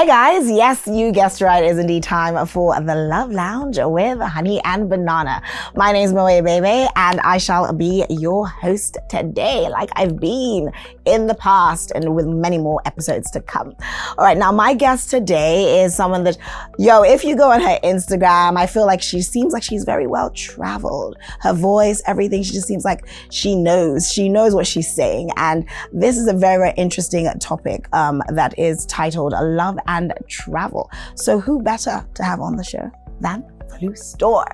Hi guys, yes, you guessed right, it is indeed time for the Love Lounge with Honey and Banana. My name is Moe Bebe and I shall be your host today, like I've been in the past and with many more episodes to come. All right, now my guest today is someone that, if you go on her Instagram, I feel like she seems like she's very well traveled. Her voice, everything, she just seems like she knows what she's saying. And this is a very, very interesting topic that is titled Love and Travel. So who better to have on the show than Blue Storm?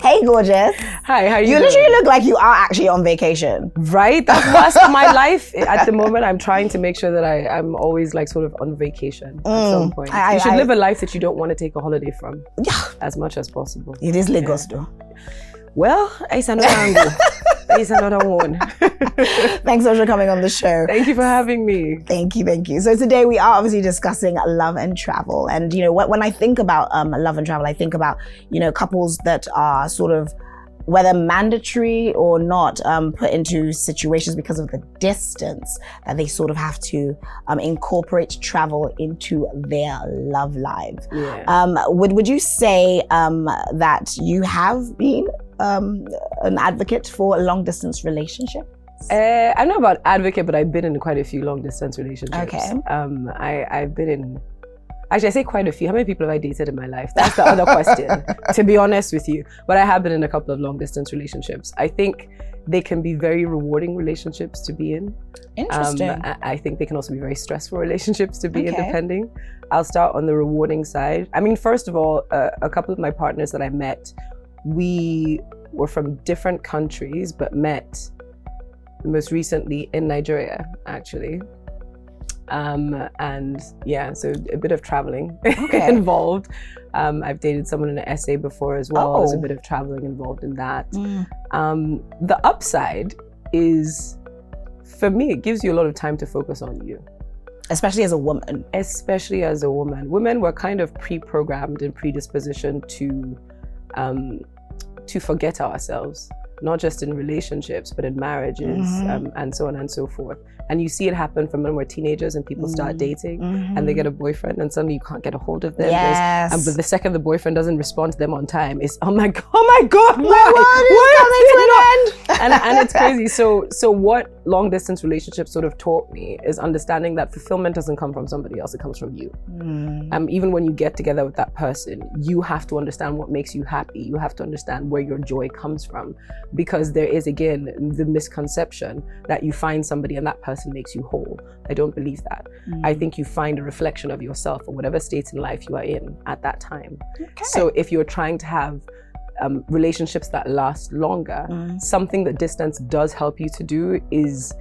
Hey, gorgeous. Hi, how are you You doing? literally look like you are actually on vacation. Right? That's what's my life. At the moment, I'm trying to make sure that I'm always like sort of on vacation at some point. You should live a life that you don't want to take a holiday from as much as possible. It is Lagos though. Well, it's another angle. It's another one. Thanks so much for coming on the show. Thank you for having me. Thank you. So today we are obviously discussing love and travel. And when I think about love and travel, I think about, couples that are sort of, whether mandatory or not, put into situations because of the distance that they sort of have to incorporate travel into their love lives. Yeah. Would you say that you have been an advocate for a long distance relationship? I'm not about advocate, but I've been in quite a few long distance relationships. Okay. I've been in, actually I say quite a few. How many people have I dated in my life? That's the other question, to be honest with you. But I have been in a couple of long distance relationships. I think they can be very rewarding relationships to be in. Interesting. I think they can also be very stressful relationships to be in, depending. I'll start on the rewarding side. I mean, first of all, a couple of my partners that I met, we were from different countries, but met most recently in Nigeria, actually. And yeah, so a bit of traveling involved. I've dated someone in an SA before as well. There's a bit of traveling involved in that. The upside is, for me, it gives you a lot of time to focus on you. Especially as a woman. Especially as a woman. Women were kind of pre-programmed and predispositioned to forget ourselves, not just in relationships, but in marriages, and so on and so forth. And you see it happen from when we're teenagers and people start dating and they get a boyfriend and suddenly you can't get a hold of them. Yes. But the second the boyfriend doesn't respond to them on time, it's, oh my God, and it's crazy. So what long distance relationships sort of taught me is understanding that fulfillment doesn't come from somebody else, it comes from you. Even when you get together with that person, you have to understand what makes you happy. You have to understand where your joy comes from, because there is, again, the misconception that you find somebody and that person makes you whole. I don't believe that. I think you find a reflection of yourself or whatever state in life you are in at that time. So if you're trying to have relationships that last longer, something that distance does help you to do is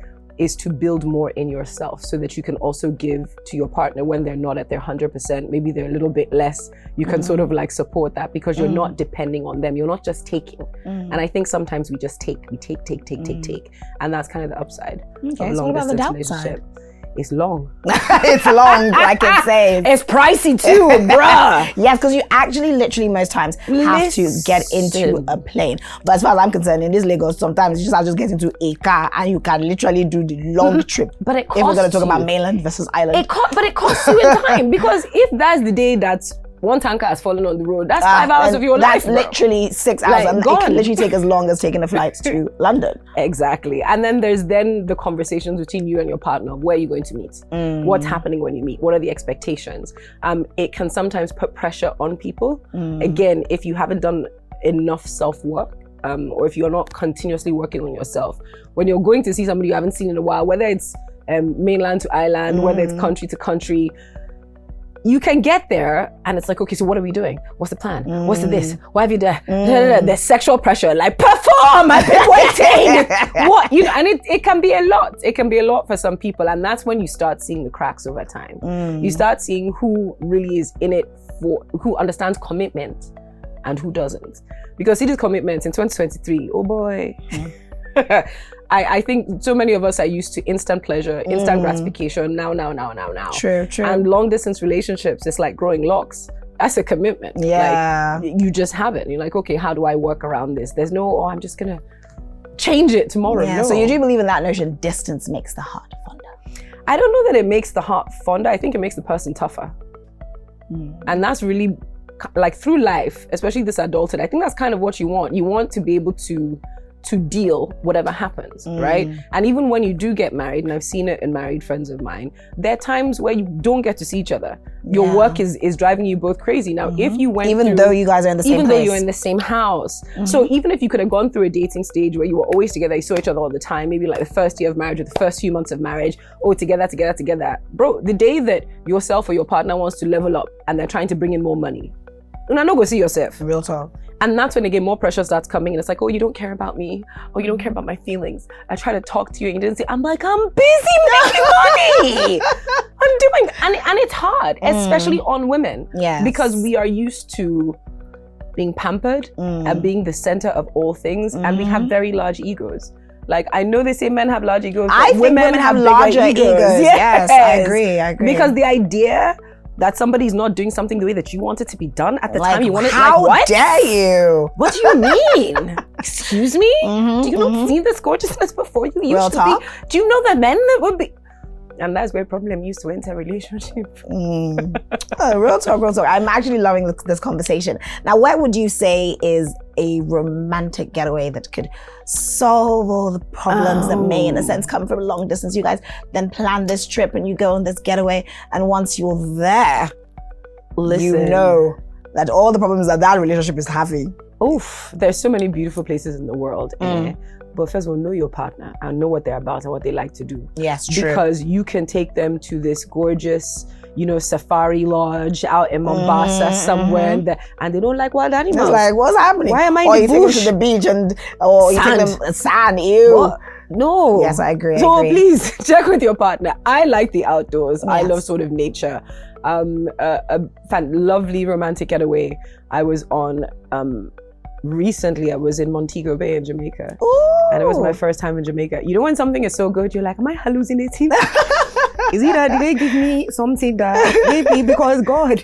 to build more in yourself so that you can also give to your partner when they're not at their 100%, maybe they're a little bit less. You can sort of like support that because you're not depending on them. You're not just taking. And I think sometimes we just take. And that's kind of the upside of a long distance relationship. It's long. It's long, like it says. It's pricey too, bruh. Yes, because you actually literally most times have to get into a plane. But as far as I'm concerned, in this Lagos, sometimes you just have to get into a car and you can literally do the long trip. But it costs if we're going to talk about mainland versus island. But it costs you in time, because if that's the day that's one tanker has fallen on the road, that's 5 hours of your life. That's literally 6 hours. And it can literally take as long as taking a flight to London. Exactly. And then there's the conversations between you and your partner. Where are you going to meet? What's happening when you meet? What are the expectations? It can sometimes put pressure on people. Again, if you haven't done enough self-work, or if you're not continuously working on yourself, when you're going to see somebody you haven't seen in a while, whether it's mainland to island, whether it's country to country, you can get there and it's like, okay, so what are we doing? What's the plan? What's the this? Why have you done? There's sexual pressure, like perform, I've been waiting. What, and it can be a lot. It can be a lot for some people. And that's when you start seeing the cracks over time. You start seeing who really is in it for, who understands commitment and who doesn't. Because see these commitments in 2023, oh boy. I think so many of us are used to instant pleasure, instant gratification, now. True. And long distance relationships, it's like growing locks. That's a commitment. Yeah. Like, you just have it. You're like, okay, how do I work around this? There's no, I'm just gonna change it tomorrow. Yeah, no. so you do believe in that notion, distance makes the heart fonder? I don't know that it makes the heart fonder. I think it makes the person tougher. And that's really, like, through life, especially this adulthood, I think that's kind of what you want. You want to be able to deal whatever happens, right? And even when you do get married, and I've seen it in married friends of mine, there are times where you don't get to see each other. Your work is driving you both crazy. Now, if you went even though you guys are in the same even place. though you're in the same house. So even if you could have gone through a dating stage where you were always together, you saw each other all the time, maybe like the first year of marriage or the first few months of marriage, together. Bro, the day that yourself or your partner wants to level up and they're trying to bring in more money, you're not go see yourself. Real talk. And that's when again more pressure starts coming, and it's like, oh, you don't care about me, oh, you don't care about my feelings. I try to talk to you and you didn't say. I'm like, I'm busy making money. I'm doing, and it's hard, especially on women, because we are used to being pampered and being the center of all things, and we have very large egos. Like, I know they say men have large egos, but I think women have larger egos. Yes, I agree. Because the idea that somebody's not doing something the way that you want it to be done at the time you want it. How like, what? dare you? What do you mean? Excuse me? Do you not see this gorgeousness before you? Real talk? Do you know the men that would be? And that's where problem used to enter a relationship. Real talk. I'm actually loving this conversation. Now, what would you say is a romantic getaway that could solve all the problems that may, in a sense, come from long distance? You guys then plan this trip and you go on this getaway, and once you're there, you know that all the problems that relationship is having. Oof, there's so many beautiful places in the world. But first of all, know your partner and know what they're about and what they like to do. Yes, true. Because you can take them to this gorgeous, safari lodge out in Mombasa somewhere, and they don't like wild animals. It's like, what's happening? Why am I or in the you bush? take them to the beach or you take them sand. Ew. What? No. Yes, I agree. So please check with your partner. I like the outdoors. Yes. I love sort of nature. A lovely romantic getaway I was on. Recently, I was in Montego Bay in Jamaica. Ooh. And it was my first time in Jamaica. You know when something is so good, you're like, am I hallucinating? Is it that did they give me something that maybe because God,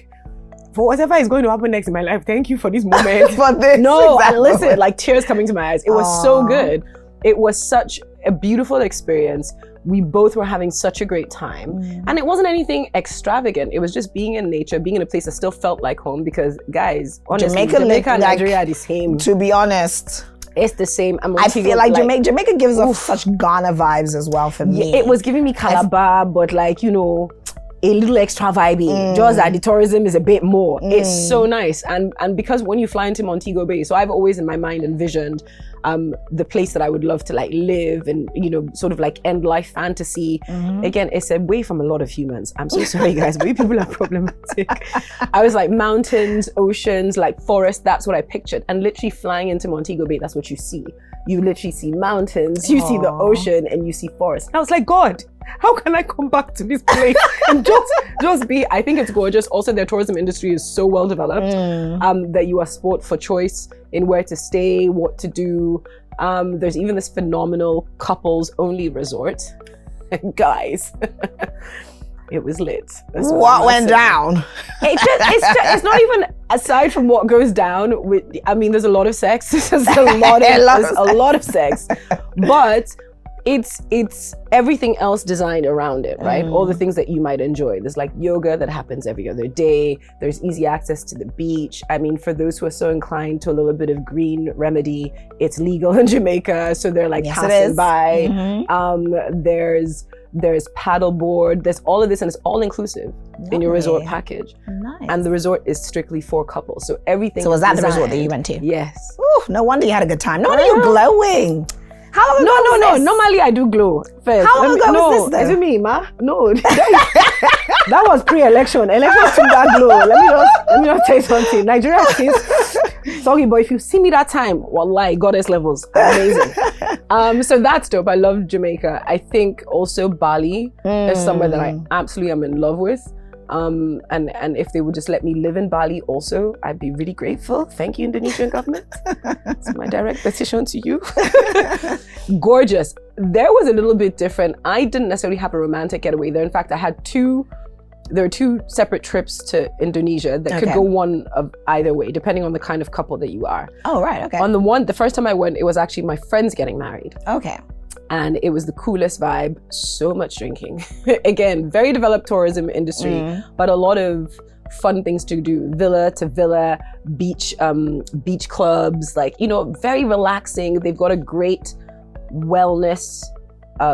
for whatever is going to happen next in my life, thank you for this moment. And listen, like tears coming to my eyes. It was so good. It was such a beautiful experience. We both were having such a great time. And it wasn't anything extravagant. It was just being in nature, being in a place that still felt like home, because guys, honestly, Jamaica and Nigeria are the same. To be honest. It's the same. I feel like Jamaica gives off such Ghana vibes as well for me. It was giving me Calabar, but like, a little extra vibey. Just that the tourism is a bit more. It's so nice. And because when you fly into Montego Bay, so I've always in my mind envisioned the place that I would love to like live and, sort of like end life fantasy. Again, it's away from a lot of humans. I'm so sorry guys, but you people are problematic. I was like mountains, oceans, like forest, that's what I pictured. And literally flying into Montego Bay, that's what you see. You literally see mountains, you see the ocean, and you see forest. And I was like, God, how can I come back to this place and just be? I think it's gorgeous. Also, their tourism industry is so well developed that you are sport for choice in where to stay, what to do. There's even this phenomenal couples only resort. Guys, it was lit. What went down? It's not even aside from what goes down. There's a lot of sex. There's a lot of sex, but it's everything else designed around it, right? All the things that you might enjoy. There's like yoga that happens every other day. There's easy access to the beach. For those who are so inclined to a little bit of green remedy, it's legal in Jamaica, so they're like passing by. There's paddleboard. There's all of this, and it's all inclusive in your resort package. Nice. And the resort is strictly for couples, so everything. So was that the resort that you went to? Yes. Ooh, no wonder you had a good time. No wonder you're glowing. How long ago was this? Normally I do glow first. How long ago was this though? Is it me, ma? No. That was pre-election. Election took that glow. Let me just tell you something. Nigeria is sorry, but if you see me that time, wallahi, goddess levels. Amazing. So that's dope. I love Jamaica. I think also Bali is somewhere that I absolutely am in love with. And if they would just let me live in Bali also, I'd be really grateful. Thank you, Indonesian government. It's my direct petition to you. Gorgeous. There was a little bit different. I didn't necessarily have a romantic getaway there. In fact, there are two separate trips to Indonesia that could go one of either way, depending on the kind of couple that you are. Oh, right, okay. On the first time I went, it was actually my friends getting married. Okay. and it was the coolest vibe. So much drinking. Again, very developed tourism industry, but a lot of fun things to do. Villa to villa, beach clubs, like, you know, very relaxing. They've got a great wellness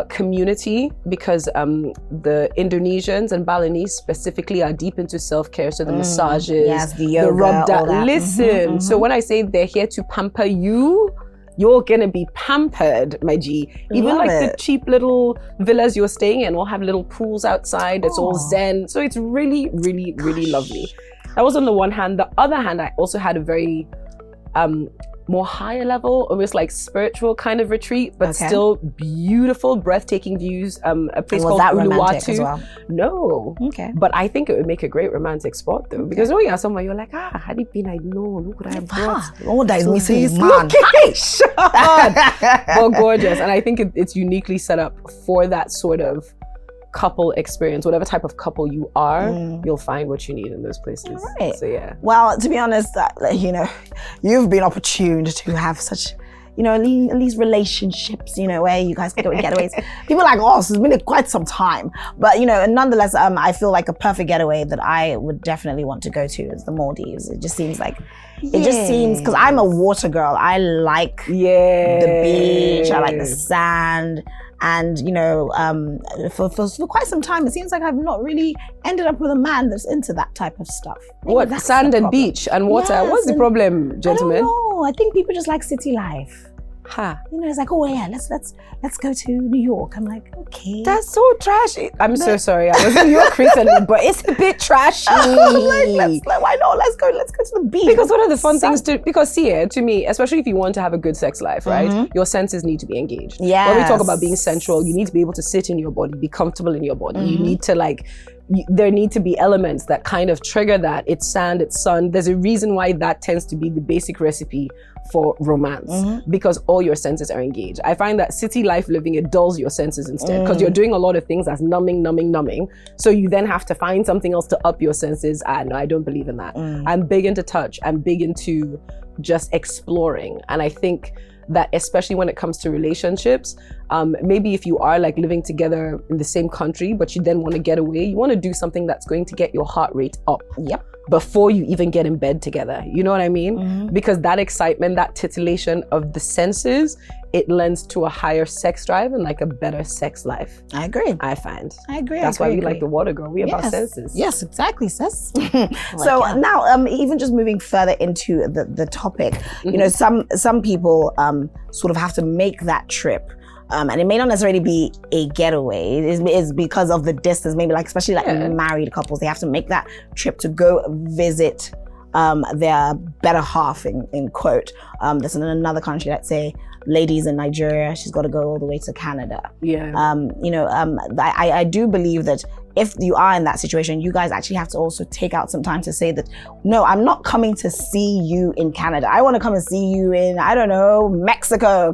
community because the Indonesians and Balinese specifically are deep into self-care. So the massages, the yoga, the rub down. all that. Listen, so when I say they're here to pamper you, you're gonna be pampered, my G. Even Love like it. the cheap little villas you're staying in will have little pools outside. It's all zen. So it's really, really, really lovely. That was on the one hand. The other hand, I also had a very more higher level, almost like spiritual kind of retreat, but still beautiful, breathtaking views. A place called that romantic Uluwatu. as well? No. Okay. But I think it would make a great romantic spot though. Because when you're somewhere, you're like, had it been, I know, look what I brought. All that is missing is This man. But gorgeous. And I think it's uniquely set up for that sort of couple experience. Whatever type of couple you are, you'll find what you need in those places. Right. So yeah. Well, to be honest, you know, you've been opportuned to have such, you know, at least relationships, you know, where you guys can go on getaways. People like us, it's been quite some time. But, you know, nonetheless, I feel like a perfect getaway that I would definitely want to go to is the Maldives. It just seems like, because I'm a water girl. I like the beach, I like the sand. And, you know, for quite some time, it seems like I've not really ended up with a man that's into that type of stuff. Maybe What, that's sand the and problem. beach and water? Yes, What's the and problem, gentlemen? I don't know. I think people just like city life. Ha. You know, it's like, oh yeah, let's go to New York. I'm like, okay. That's so trashy. I'm so sorry. I was in New York recently, but it's a bit trashy. Why not? Let's go to the beach. Because one of the fun things because to me, especially if you want to have a good sex life, right? Your senses need to be engaged. Yes. When we talk about being sensual, you need to be able to sit in your body, be comfortable in your body. You need to there need to be elements that kind of trigger that. It's sand, it's sun. There's a reason why that tends to be the basic recipe for romance, because all your senses are engaged. I find that city life living, it dulls your senses instead, because you're doing a lot of things that's numbing. So you then have to find something else to up your senses. No, I don't believe in that. I'm big into touch. I'm big into just exploring. And I think that especially when it comes to relationships, maybe if you are like living together in the same country, but you then want to get away, you want to do something that's going to get your heart rate up. Yep. Before you even get in bed together. You know what I mean? Because that excitement, that titillation of the senses, it lends to a higher sex drive and like a better sex life. I agree. I find. I agree. That's why we like the water girl. We about senses. Yes, exactly, sis. So now, even just moving further into the topic, you know, some people sort of have to make that trip. And it may not necessarily be a getaway. It is because of the distance. Maybe like, especially like married couples, they have to make that trip to go visit their better half, in quote. That's in another country. Let's say ladies in Nigeria, she's got to go all the way to Canada. Yeah. You know, I do believe that if you are in that situation, you guys actually have to also take out some time to say that, no, I'm not coming to see you in Canada. I want to come and see you in, I don't know, Mexico.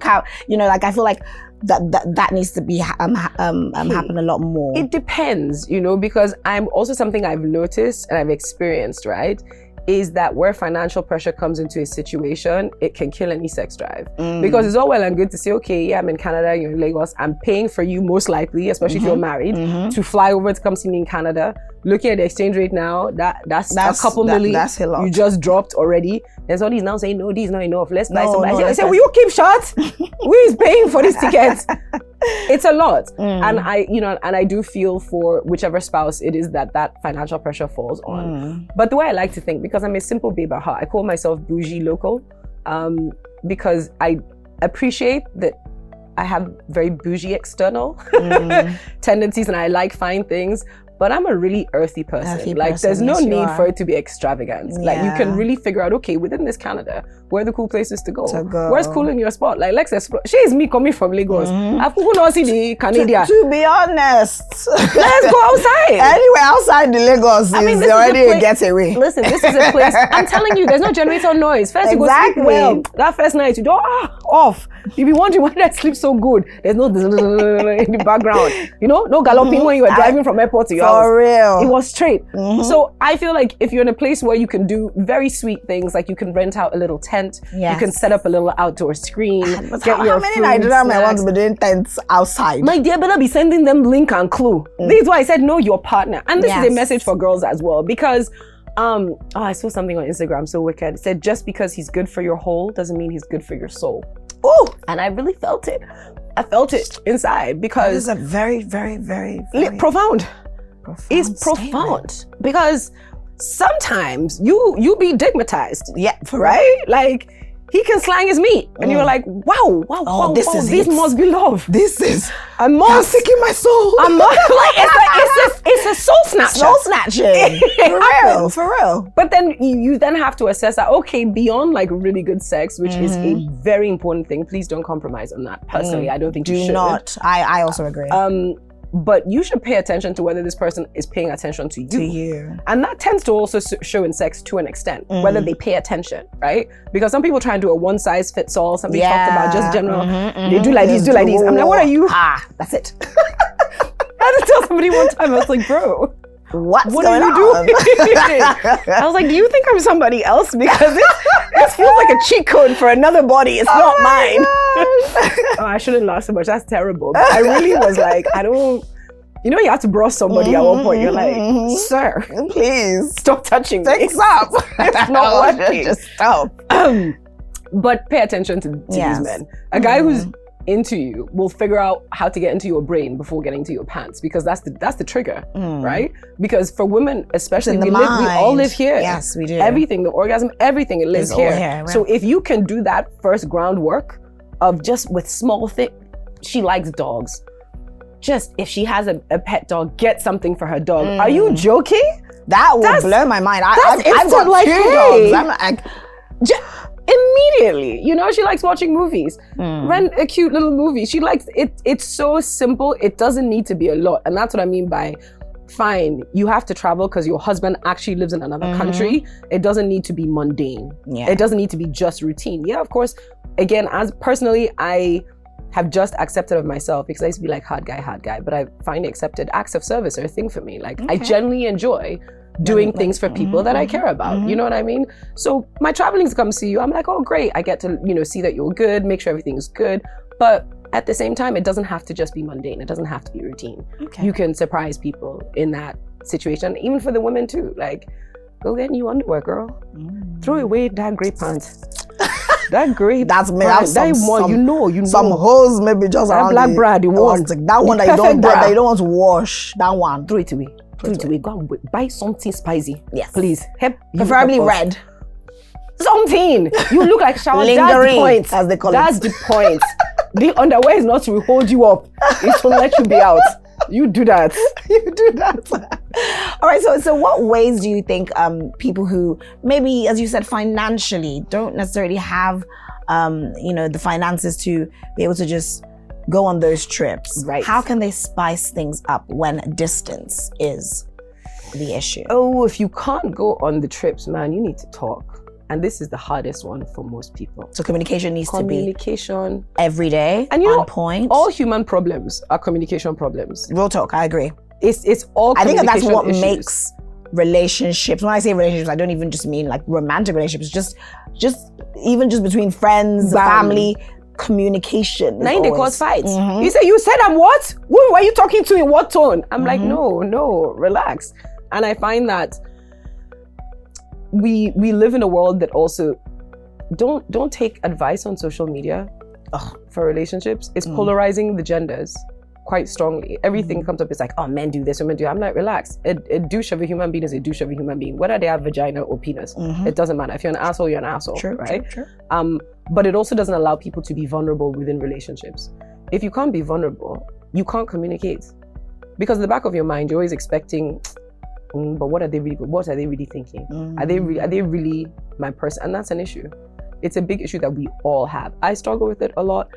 You know, like I feel like that needs to be happen a lot more. It depends, you know, because I'm also something I've noticed and I've experienced, right? Is that where financial pressure comes into a situation, it can kill any sex drive. Because it's all well and good to say, okay, yeah, I'm in Canada, you're in Lagos, I'm paying for you most likely, especially if you're married, to fly over to come see me in Canada. Looking at the exchange rate now, that's a couple million that's a lot. You just dropped already. There's all these now saying, no, these not enough. Let's buy some. I said, will buy you keep short? Who is paying for this ticket? It's a lot. And I do feel for whichever spouse it is that financial pressure falls on. But the way I like to think, because I'm a simple babe at heart, I call myself bougie local, because I appreciate that I have very bougie external tendencies and I like fine things. But I'm a really earthy person. There's no need for it to be extravagant. Yeah. Like, you can really figure out, okay, within this Canada, where are the cool places to go? Where's cool in your spot? Like, let's explore. She is me coming from Lagos. I've not seen the Canada. To be honest, let's go outside. Anywhere outside the Lagos is already a getaway. Listen, this is a place. I'm telling you, there's no generator noise. First, you go sleep well. That first night, you do off. You be wondering why did I sleep so good? There's no in the background. You know, no galloping when you were driving from airport to your For real. It was straight. So I feel like if you're in a place where you can do very sweet things, like you can rent out a little tent, you can set up a little outdoor screen, But get your how many food, Nigerian men want snacks. to be doing tents outside? My dear, better be sending them link and clue. This is why I said know your partner. And this is a message for girls as well, because I saw something on Instagram so wicked. It said just because he's good for your whole doesn't mean he's good for your soul. Oh, and I really felt it. I felt it inside because This is a very, very, very, profound. It's profound because sometimes you be digmatized. Yeah, for right? Like he can slang his meat, and you're like, wow, this must be love. This is I'm seeking my soul. I'm not like it's a soul snatcher. Soul snatching. For real. But then you then have to assess that, okay, beyond like really good sex, which is a very important thing. Please don't compromise on that. Personally, I don't think you should. Do not. I also agree. But you should pay attention to whether this person is paying attention to you. And that tends to also show in sex to an extent, whether they pay attention, right? Because some people try and do a one size fits all. Somebody talked about just general, they do like this, do like this. I'm like, what are you? That's it. I had to tell somebody one time, I was like, bro, what are you doing? I was like, do you think I'm somebody else? Because this feels like a cheat code for another body. It's not mine. I shouldn't laugh so much. That's terrible. But I really was like, you have to brush somebody at one point. You're like, sir, please stop touching me. Stop. It's not working. Just stop. But pay attention to these men. A guy who's into you will figure out how to get into your brain before getting to your pants, because that's the trigger, right? Because for women especially, we all live here. Yes, we do. Everything, the orgasm, everything, it lives here. Right? So if you can do that first groundwork of just with small things, she likes dogs. Just if she has a pet dog, get something for her dog. Are you joking? That will blow my mind. I've got like, 2 dogs. I'm like, immediately, she likes watching movies. Rent a cute little movie. She likes it. It's so simple. It doesn't need to be a lot. And that's what I mean by, fine, you have to travel because your husband actually lives in another country. It doesn't need to be mundane. It doesn't need to be just routine. Yeah, of course. Again, as personally, I have just accepted of myself, because I used to be like hard guy, but I finally accepted acts of service are a thing for me. Like I genuinely enjoy doing things for people that I care about. You know what I mean? So my traveling to come see you, I'm like, oh great, I get to see that you're good, make sure everything's good. But at the same time, it doesn't have to just be mundane. It doesn't have to be routine. You can surprise people in that situation. Even for the women too. Like, go get new underwear, girl. Throw away that gray pants. That gray. That's me. That one, you know. Some holes maybe just that around black bra, the one. That one that you don't want to wash. That one. Throw it away. Go and buy something spicy. Yes. Please. Preferably red. Something. You look like shower. That's the point. As they call That's the point. The underwear is not to hold you up. It's to let you be out. You do that. All right. So what ways do you think people who maybe, as you said, financially don't necessarily have the finances to be able to just go on those trips? Right. How can they spice things up when distance is the issue? Oh, if you can't go on the trips, man, you need to talk. And this is the hardest one for most people. So communication needs to be every day, and on point. All human problems are communication problems. Real talk, I agree. It's all I think that's what issues. makes relationships. When I say relationships, I don't even just mean like romantic relationships. Just even just between friends, family, communication. Now they cause fights. You said I'm what? Who were you talking to in what tone? I'm like, no, relax. And I find that we live in a world that also don't take advice on social media for relationships. It's polarizing the genders quite strongly. Everything comes up, it's like, oh, men do this, women do that. I'm like, relax. A douche of a human being is a douche of a human being, whether they have vagina or penis. It doesn't matter. If you're an asshole, you're an asshole. True, right? True. But it also doesn't allow people to be vulnerable within relationships. If you can't be vulnerable, you can't communicate. Because in the back of your mind, you're always expecting, but what are they really thinking? Are they really my person? And that's an issue. It's a big issue that we all have. I struggle with it a lot.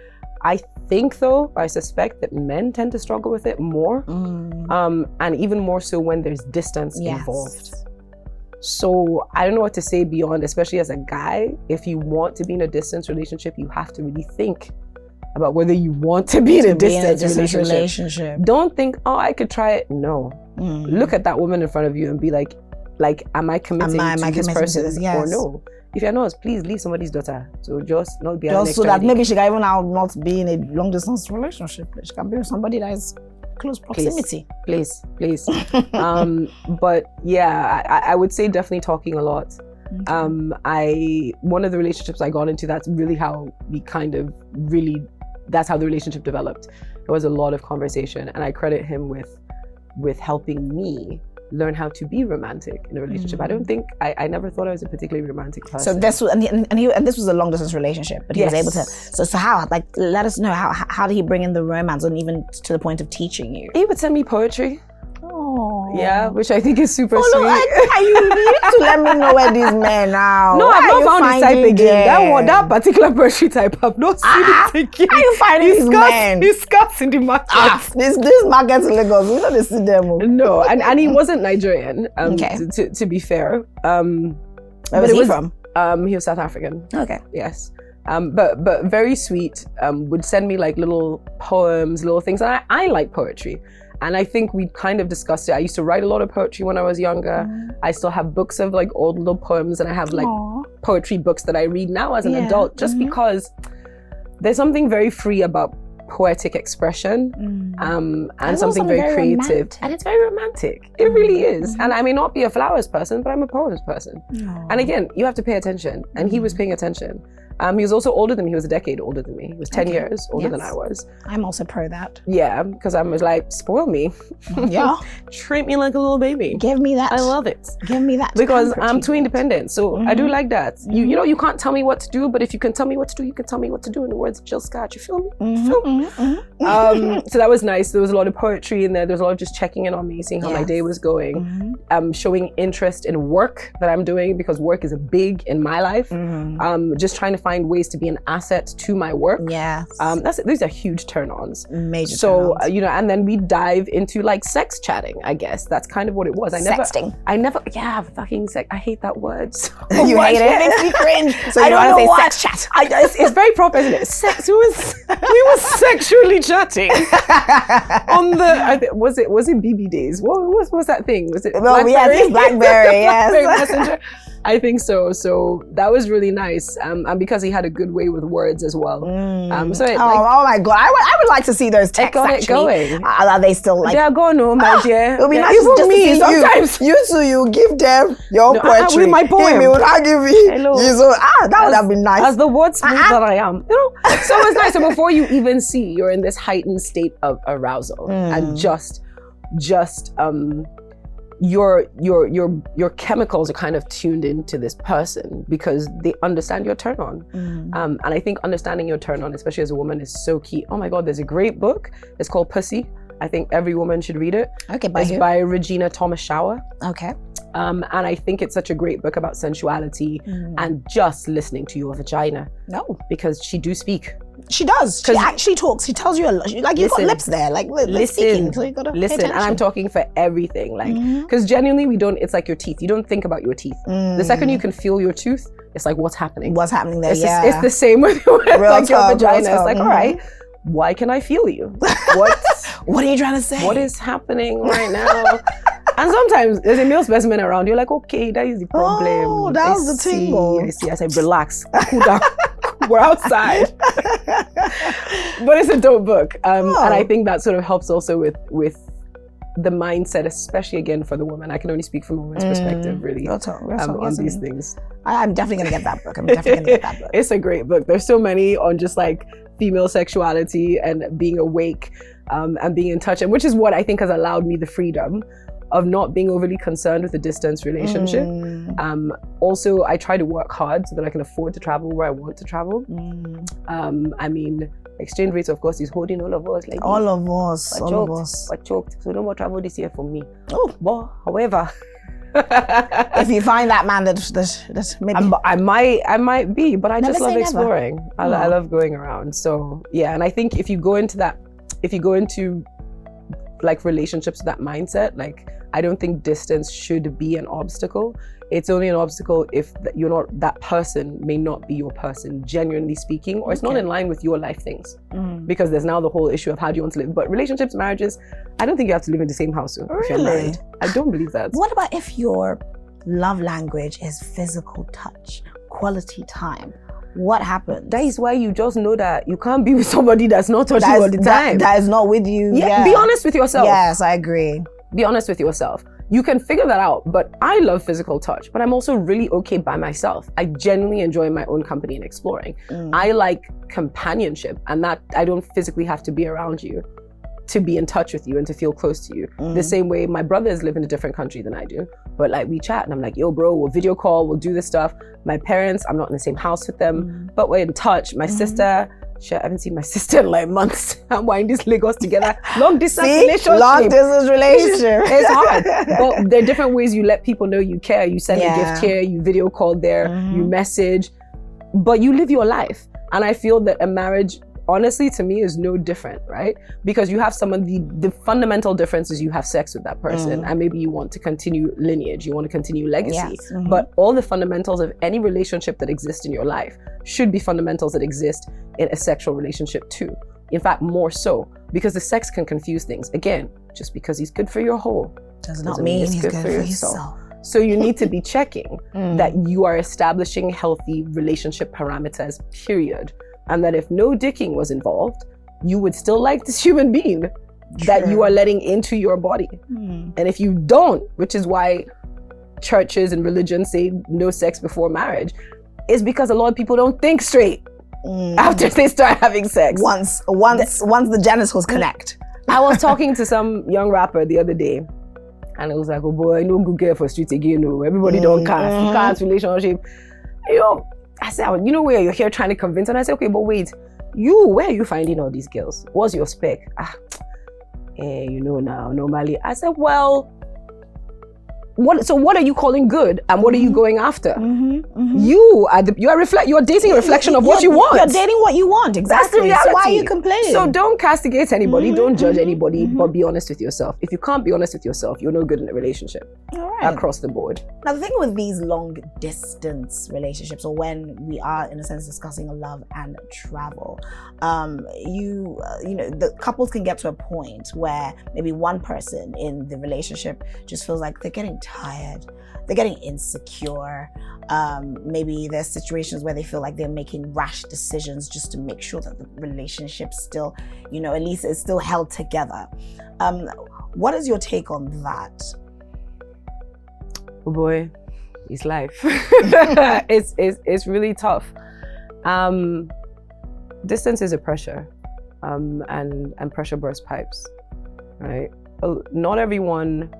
I think though, I suspect that men tend to struggle with it more. And even more so when there's distance involved. So I don't know what to say beyond, especially as a guy, if you want to be in a distance relationship, you have to really think about whether you want to be in a distance relationship. Don't think, oh, I could try it. No, Look at that woman in front of you and be like, am I committing to this person or no? If you're not, please leave somebody's daughter. So just not be just so that maybe she can even now not be in a long distance relationship. She can be with somebody that is close proximity. Please. But yeah, I would say definitely talking a lot. One of the relationships I got into, that's really how we that's how the relationship developed. There was a lot of conversation, and I credit him with helping me learn how to be romantic in a relationship. I don't think I never thought I was a particularly romantic person. So this was and this was a long distance relationship, but he was able to. So how? Like, let us know how did he bring in the romance, and even to the point of teaching you? He would send me poetry. Oh. Yeah, which I think is super sweet. You need to let me know where these men are. No, I've not found the type again. That particular poetry type, I've not seen it again. How you finding these men? He's scarce in the market. This market in Lagos, we don't see them. No, and he wasn't Nigerian. To be fair. Where was he from? He was South African. Okay. Yes. But very sweet. Would send me like little poems, little things, and I like poetry. And I think we kind of discussed it. I used to write a lot of poetry when I was younger. I still have books of like old little poems, and I have like poetry books that I read now as an adult, just because there's something very free about poetic expression, and something very creative. Romantic. And it's very romantic. It really is. And I may not be a flowers person, but I'm a poems person. And again, you have to pay attention. And he was paying attention. He was also older than me. He was a decade older than me. He was 10 years older than I was. I'm also pro that. Yeah, because I was like, spoil me. Yeah. Treat me like a little baby. Give me that. I love it. Give me that. Because I'm too independent. So I do like that. You know, you can't tell me what to do, but if you can tell me what to do, you can tell me what to do. In the words of Jill Scott, you feel me? So that was nice. There was a lot of poetry in there. There was a lot of just checking in on me, seeing how my day was going. Showing interest in work that I'm doing, because work is big in my life. Just trying to find ways to be an asset to my work. Yes. These are huge turn-ons. Major so, turn-ons. And then we dive into like sex chatting, I guess. That's kind of what it was. Sexting. Fucking sex. I hate that word so you much. hate it? It makes me cringe. So I you don't want to know say sex chat. It's very proper, isn't it? Sex. We were sexually chatting on the, was it BB days? What was that thing? Was it Blackberry? Yes, Blackberry, yes. Blackberry Messenger. I think so. So that was really nice. And because he had a good way with words as well. Oh my God. I would like to see those texts actually. Going. Are they still like... They're going on, my dear. It'll be nice even just me, to see sometimes. You give them your poetry. With my poem. He would give me. That would have been nice. As the wordsmith that I am. So it's nice. So before you even see, you're in this heightened state of arousal. And just your chemicals are kind of tuned into this person because they understand your turn on. And I think understanding your turn on, especially as a woman, is so key. Oh my God, there's a great book. It's called Pussy. I think every woman should read it. Okay, it's by Regina Thomas Shower. Okay. And I think it's such a great book about sensuality and just listening to your vagina. No. Because she do speak. She does. She actually talks. She tells you a lot. Like, you've got lips there. Like, listen. So you gotta listen. And I'm talking for everything. Like, because genuinely, it's like your teeth. You don't think about your teeth. The second you can feel your tooth, it's like, what's happening? What's happening there? It's the same with your vagina. It's like, all right, why can I feel you? What are you trying to say? What is happening right now? And sometimes there's a male specimen around. You're like, okay, that is the problem. Oh, that was the tingle. I see. I said, relax, cool down. We're outside. But it's a dope book. And I think that sort of helps also with the mindset, especially again for the woman. I can only speak from a woman's perspective, really, on these things. I'm definitely going to get that book. It's a great book. There's so many on just like female sexuality and being awake and being in touch, and which is what I think has allowed me the freedom of not being overly concerned with a distance relationship. Also, I try to work hard so that I can afford to travel where I want to travel. I mean, exchange rates, of course, is holding all of us. Like all of us. I choked. So no more travel this year for me. But however, if you find that man that maybe I might be, but I just love exploring. I love going around. So yeah, and I think if you go into like relationships with that mindset. Like, I don't think distance should be an obstacle. It's only an obstacle if you're not, that person may not be your person, genuinely speaking, or it's not in line with your life things. Because there's now the whole issue of how do you want to live. But relationships, marriages, I don't think you have to live in the same house if you're married. I don't believe that. What about if your love language is physical touch, quality time? What happens? That is why you just know that you can't be with somebody that's not touching you all the time. That is not with you. Yeah, be honest with yourself. Yes, I agree. Be honest with yourself. You can figure that out, but I love physical touch, but I'm also really okay by myself. I genuinely enjoy my own company and exploring. I like companionship, and that I don't physically have to be around you to be in touch with you and to feel close to you. The same way my brothers live in a different country than I do, but like we chat and I'm like, yo bro, we'll video call, we'll do this stuff. My parents, I'm not in the same house with them, but we're in touch. My sister, shit, I haven't seen my sister in like months. I'm in this Lagos together. Long distance relationship. Long distance relationship. It's hard. But there are different ways you let people know you care. You send a gift here, you video call there, you message, but you live your life. And I feel that a marriage, honestly, to me, is no different, right? Because you have someone, the fundamental difference is you have sex with that person, and maybe you want to continue lineage, you want to continue legacy. But all the fundamentals of any relationship that exists in your life should be fundamentals that exist in a sexual relationship too. In fact, more so, because the sex can confuse things. Again, just because he's good for your whole does not mean he's good for yourself. So you need to be checking that you are establishing healthy relationship parameters, period. And that if no dicking was involved, you would still like this human being that you are letting into your body. And if you don't, which is why churches and religions say no sex before marriage, is because a lot of people don't think straight after they start having sex. Once the genitals connect. I was talking to some young rapper the other day, and it was like, oh boy, no good girl for street again. No, everybody don't cast relationship. You know, I said, you know where you're here trying to convince, and I said, okay, but wait, where are you finding all these girls? What's your spec? You know now, normally. I said, well, what are you calling good, and what are you going after? You are you're dating a reflection of what you want. You're dating what you want, exactly. So why are you complaining? So don't castigate anybody, don't judge anybody, but be honest with yourself. If you can't be honest with yourself, you're no good in a relationship. Across the board. Now the thing with these long distance relationships, or when we are in a sense discussing love and travel, you know, the couples can get to a point where maybe one person in the relationship just feels like they're getting tired, they're getting insecure. Maybe there's situations where they feel like they're making rash decisions just to make sure that the relationship still, you know, at least is still held together. What is your take on that? Oh boy, it's life. It's really tough. Distance is a pressure, and pressure bursts pipes, right? Not everyone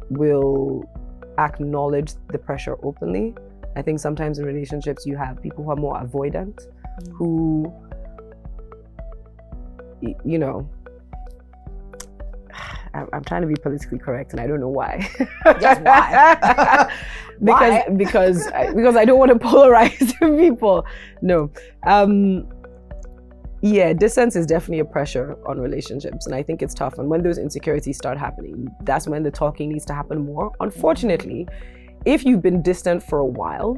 will acknowledge the pressure openly. I think sometimes in relationships you have people who are more avoidant, who, you know, I'm trying to be politically correct, and I don't know why. Yes, why? because I don't want to polarize people. No. Yeah, distance is definitely a pressure on relationships, and I think it's tough. And when those insecurities start happening, that's when the talking needs to happen more. Unfortunately, if you've been distant for a while,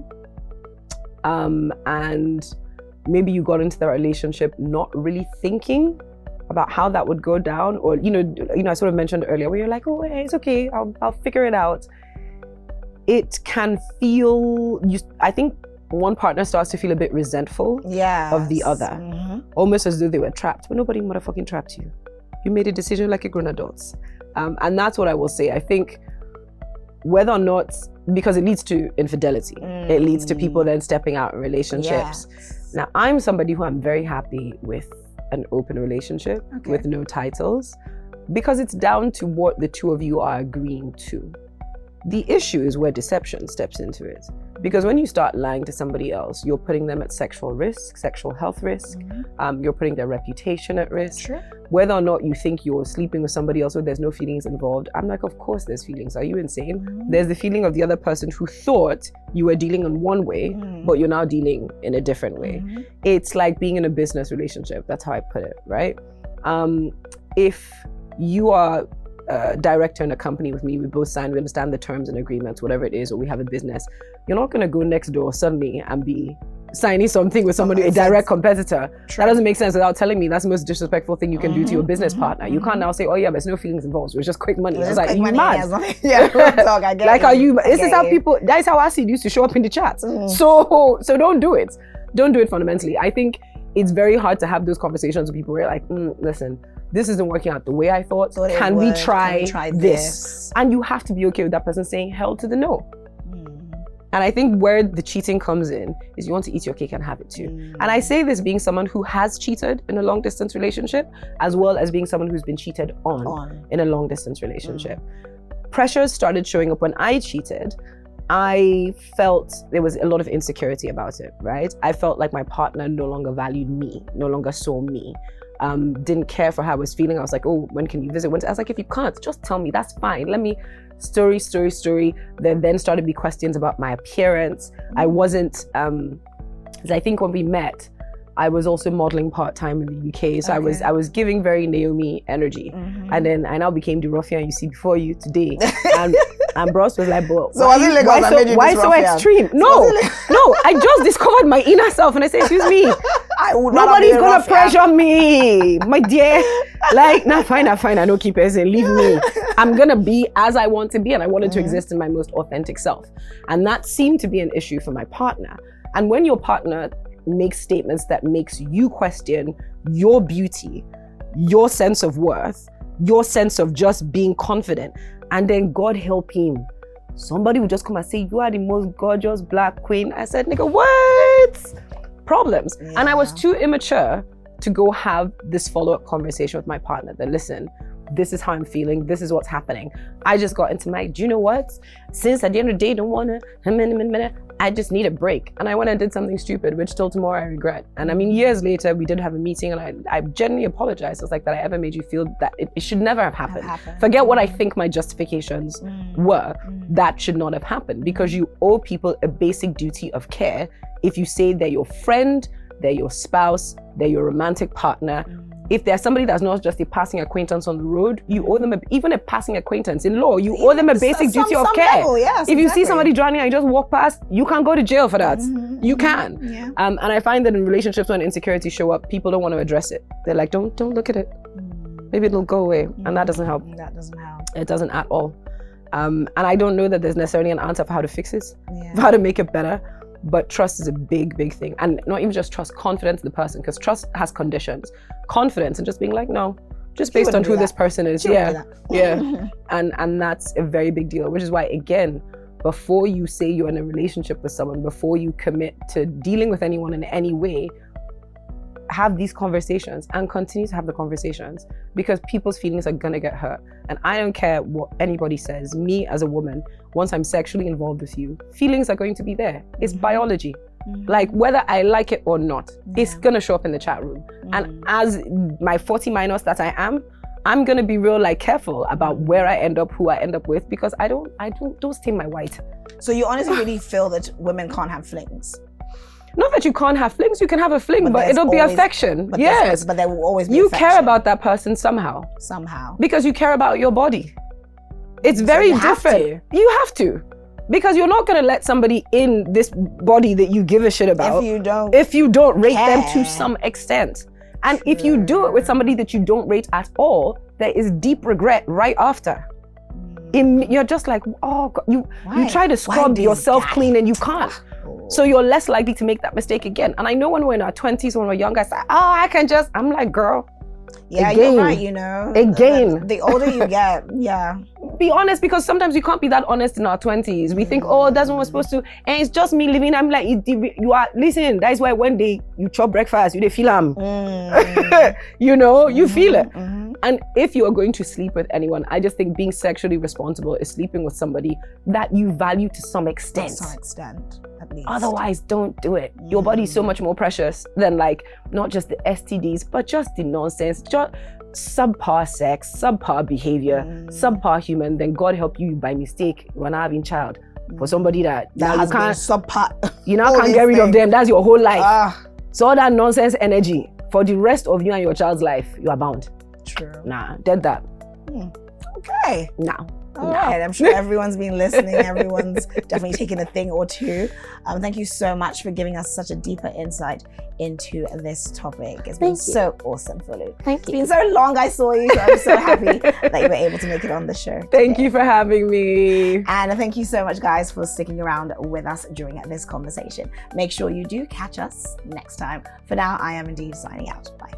and maybe you got into that relationship not really thinking about how that would go down, or you know, I sort of mentioned earlier where you're like, oh, hey, it's okay, I'll figure it out. It can feel, I think one partner starts to feel a bit resentful of the other, almost as though they were trapped, but nobody motherfucking trapped you. You made a decision like a grown adult, and that's what I will say. I think whether or not, because it leads to infidelity, it leads to people then stepping out in relationships. Now, I'm somebody who I'm very happy with an open relationship with no titles, because it's down to what the two of you are agreeing to. The issue is where deception steps into it. Because when you start lying to somebody else, you're putting them at sexual risk, sexual health risk. You're putting their reputation at risk. Whether or not you think you're sleeping with somebody else where there's no feelings involved, I'm like, of course there's feelings. Are you insane? There's the feeling of the other person who thought you were dealing in one way, but you're now dealing in a different way. It's like being in a business relationship. That's how I put it, right? If you are a director in a company with me, we both signed, we understand the terms and agreements, whatever it is, or we have a business. You're not going to go next door suddenly and be signing something with somebody, a direct competitor. That doesn't make sense without telling me that's the most disrespectful thing you can do to your business partner. You can't now say, oh yeah, there's no feelings involved, it's just quick money. It's like, you mad? Yeah, talk, I get like, are you, this is how you. people, that's how acid used to show up in the chats. So don't do it. Don't do it fundamentally. I think it's very hard to have those conversations with people where you're like, listen, this isn't working out the way I thought. Can we try this? And you have to be okay with that person saying hell to the no. And I think where the cheating comes in is you want to eat your cake and have it too. And I say this being someone who has cheated in a long distance relationship, as well as being someone who's been cheated on in a long distance relationship. Pressures started showing up when I cheated. I felt there was a lot of insecurity about it, right? I felt like my partner no longer valued me, no longer saw me. Didn't care for how I was feeling. I was like, oh, when can you visit? I was like, if you can't, just tell me, that's fine. Let me, story. There then started to be questions about my appearance. I wasn't, because I think when we met, I was also modeling part-time in the UK. So I was giving very Naomi energy. And then I now became the ruffian you see before you today. And Bros was like, but so why so extreme? No, I just discovered my inner self and I said, excuse me, nobody's gonna pressure me, my dear. Like, fine, I don't keep it, leave me. I'm gonna be as I want to be, and I wanted to exist in my most authentic self. And that seemed to be an issue for my partner. And when your partner makes statements that makes you question your beauty, your sense of worth, your sense of just being confident, and then God help him, somebody would just come and say, you are the most gorgeous black queen. I said, nigga, what? Problems. And I was too immature to go have this follow-up conversation with my partner that, listen, this is how I'm feeling, this is what's happening. I just got into my, do you know what? Since at the end of the day, don't wanna, I just need a break. And I went and did something stupid, which till tomorrow I regret. And I mean, years later, we did have a meeting and I genuinely apologized. I was like, that I ever made you feel that it should never have happened. Forget what I think my justifications were. That should not have happened, because you owe people a basic duty of care. If you say they're your friend, they're your spouse, they're your romantic partner, if there's somebody that's not just a passing acquaintance on the road, you owe them even a passing acquaintance in law. You owe them a basic duty of care. Level, yes, if you see somebody drowning and you just walk past, you can go to jail for that. You can. And I find that in relationships when insecurities show up, people don't want to address it. They're like, don't look at it. Maybe it'll go away. And that doesn't help. That doesn't help. It doesn't at all. And I don't know that there's necessarily an answer for how to fix it, for how to make it better. But trust is a big, big thing. And not even just trust, confidence in the person, because trust has conditions. Confidence and just being like, no, just based on who this person is. And that's a very big deal, which is why, again, before you say you're in a relationship with someone, before you commit to dealing with anyone in any way, have these conversations and continue to have the conversations, because people's feelings are gonna get hurt. And I don't care what anybody says. Me as a woman, once I'm sexually involved with you, feelings are going to be there. It's biology. Like, whether I like it or not, it's gonna show up in the chat room. And as my 40 minus that I am, I'm gonna be real careful about where I end up, who I end up with, because I don't stain my white. So you honestly really feel that women can't have flings? Not that you can't have flings, you can have a fling, but it'll be affection. But But there will always be you affection. care about that person somehow. Because you care about your body. It's very different. You have to. Because you're not gonna let somebody in this body that you give a shit about if you don't rate them to some extent. And if you do it with somebody that you don't rate at all, there is deep regret right after. You're just like, oh God, you try to scrub yourself clean and you can't. So you're less likely to make that mistake again. And I know when we're in our 20s, when we're younger, I say, I'm like, girl. Yeah, again, you're right, you know. Again. The older you get, Be honest, because sometimes we can't be that honest in our 20s. We think, that's what we're supposed to. And it's just me living. I'm like, you are, listen, that's why one day you chop breakfast, you feel you know, you feel it. And if you are going to sleep with anyone, I just think being sexually responsible is sleeping with somebody that you value to some extent. To some extent, at least. Otherwise, don't do it. Your body is so much more precious than not just the STDs, but just the nonsense, just subpar sex, subpar behavior, subpar human. Then God help you by mistake when having child for somebody that now has you can't subpar. You now can't get rid of them. That's your whole life. So all that nonsense energy for the rest of you and your child's life, you are bound. True. Nah, dead that. Okay. No. All right. I'm sure everyone's been listening. Everyone's definitely taken a thing or two. Thank you so much for giving us such a deeper insight into this topic. It's been so awesome, Fulu. Thank you. It's been so long I saw you, so I'm so happy that you were able to make it on the show. Thank you for having me. And thank you so much, guys, for sticking around with us during this conversation. Make sure you do catch us next time. For now, I am indeed signing out. Bye.